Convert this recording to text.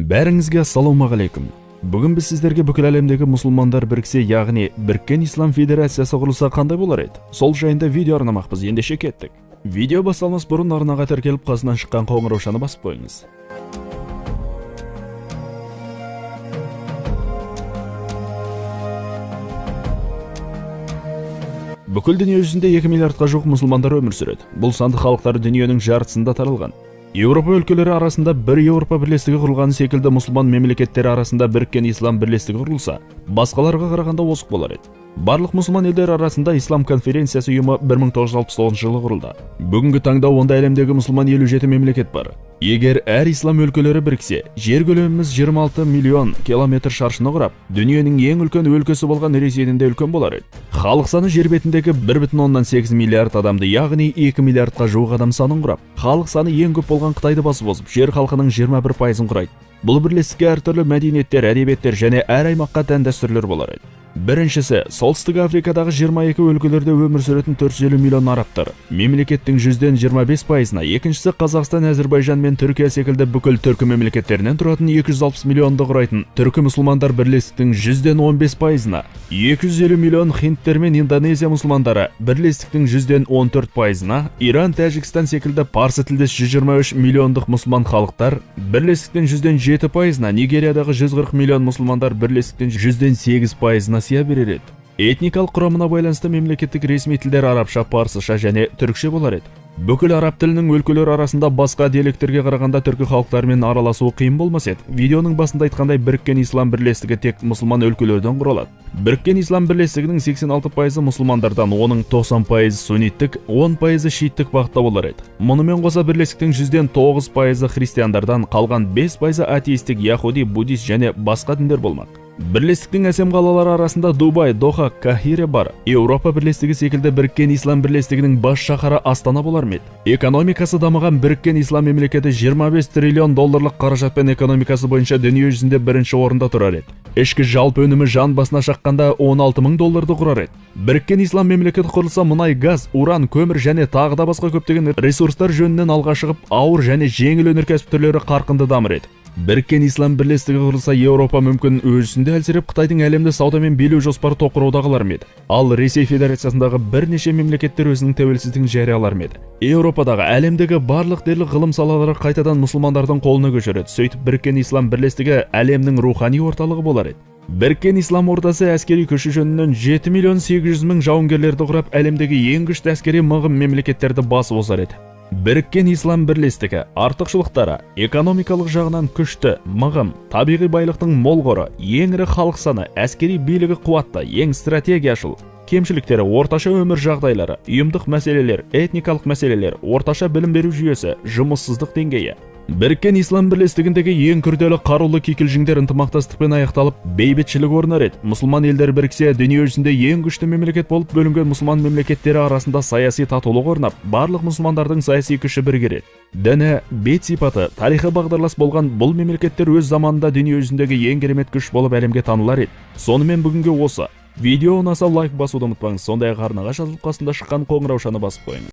Бәріңізге ассалаумағалейкум. Бүгін біз сіздерге бүкіл әлемдегі мұсылмандар біріксе, яғни Біріккен Ислам Федерациясы құрылса қандай болар еді? Сол жайында видео арнамақпыз, ендеше кеттік. Видео басталмас бұрын арнаға тіркеліп қасынан шыққан қоңыраушаны басып қойыңыз. Бүкіл дүние жүзінде 2 миллиардқа жуық мұсылмандар өмір сүреді. Бұл санды халықтар дүниенің жартысында таралған. Еуропа өлкелері арасында бір Еуропа бірлестігі құрылғаны секілді мұсылман мемлекеттері арасында Біріккен Ислам бірлестігі құрылса, басқаларға қарағанда озық болар еді. Барлық мұсылман елдер арасында Ислам конференциясы ұйымы 1969 жылы құрылды. Бүгінгі таңда онда әлемдегі мұсылман 57 мемлекет бар. Егер әр ислам өлкелері біріксе, жер көлеміміз 26 миллион километр шаршыны құрап, дүниенің ең үлкен өлкесі болған Ресейден де үлкен болар еді. Халық саны жер бетіндегі 1,8 миллиард адамды, яғни 2 миллиардқа жуық адам санын құрап, халық саны ең көп болған Қытайды басып озып, жер халқының 21%-ын құрайды. Бұл бірлестікке әртүрлі мәдениеттер, әдебиеттер және әр аймаққа тән дәстүрлер болар еді. Біріншісі, Солтүстік Африкадағы 22 өлкелерде өмір сүретін 450 миллион арабтар, мемлекеттің 25%-на, екіншісі Қазақстан, Әзірбайжан мен Түркия секілді бүкіл түркі мемлекеттерінен тұратын 260 миллионды құрайтын түркі мұсылмандар бірлестіктің 15%-на, 250 миллион хиндтер мен Индонезия мұсылмандары бірлестіктің 14%-на, Иран, Тәжікстан секілді парсы тілдес 123 миллиондық мұсылман халықтар бірлестіктің 7%-на, Нигериядағы 140 миллион мұсылмандар бірлестіктің 8%-на сия берер еді. Этникалық құрамына байланысты мемлекеттік ресми тілдер арабша, парсыша және түркше болар еді. Бүкіл араб тілінің өлкелер арасында басқа диалектерге қарағанда түркі халықтарымен араласуы қиын болмас еді. Видеоның басында айтқандай, Біріккен Ислам бірлестігі тек мұсылман өлкелерден құралады. Біріккен Ислам бірлестігінің 86% мұсылмандардан, оның 90% сунниттік, 10% шииттік бағытта болар еді. Мұнымен қоса бірлестіктің 9% христиандардан, қалған 5% атеистік, яхуди, буддист және басқа діндер болмақ. Бірлестіктің әсем қалалары арасында Дубай, Доха, Кахире бар. Еуропа бірлестігі секілді Біріккен Ислам бірлестігінің бас шаһары Астана болар ма еді? Экономикасы дамыған Біріккен Ислам мемлекеті 25 триллион долларлық қаражатпен экономикасы бойынша дүние жүзінде бірінші орында тұрар еді. Ішкі жалпы өнімі жан басына шаққанда 16 мың долларды құрар еді. Біріккен Ислам мемлекеті құрылса, мұнай, газ, уран, көмір және тағы да басқа көптеген ресурстар жөнінен алға шығып, ауыр және жеңіл өнеркәсіп түрлері қарқынды дамыр еді. Біріккен Ислам бірлестігі құрылса, Еуропа мүмкін өзінде әлсіреп, Қытайдың әлемді сауда мен билеу жоспары тоқыраудағылар ма еді? Ал Ресей Федерациясындағы бірнеше мемлекеттер өзінің тәуелсіздігін жариялар ма еді? Еуропадағы, әлемдегі барлық дерлік ғылым салалары қайтадан мұсылмандардың қолына көшіреді. Сөйтіп, Біріккен Ислам бірлестігі әлемнің рухани орталығы болар еді. Біріккен Ислам ордасы әскери күші жөнінен 7 миллион 800 мың жауынгерлерді құрап, әлемдегі ең күшті әскери мығым мемлекеттерді басып озар еді. Біріккен Ислам бірлестігі артықшылықтары: экономикалық жағынан күшті, мығым, табиғи байлықтың мол қоры, ең ірі халық саны, әскери билігі қуатты, ең стратегияшыл. Кемшіліктері: орташа өмір жағдайлары, ұйымдық мәселелер, этникалық мәселелер, орташа білім беру жүйесі, жұмыссыздық деңгейі. Біріккен Ислам бірлестігіндегі ең күрделі қарулы кикілжіңдер ынтымақтастықпен аяқталып, бейбітшілік орнар еді. Мұсылман елдер біріксе, дүние жүзінде ең күшті мемлекет болып бөлінген мұсылман мемлекеттері арасында саяси татулық орнап, барлық мұсылмандардың саяси күші біргер еді. Діні, бет сипаты, тарихы бағдарлас болған бұл мемлекеттер өз заманында дүние жүзіндегі ең керемет күш болып әлемге танылар еді. Сонымен бүгінге осы. Видео ұнаса лайк басуды ұмытпаңыз. Сондай-ақ арнаға жазылып қасында шыққан қоңыраушаны басып қойыңыз.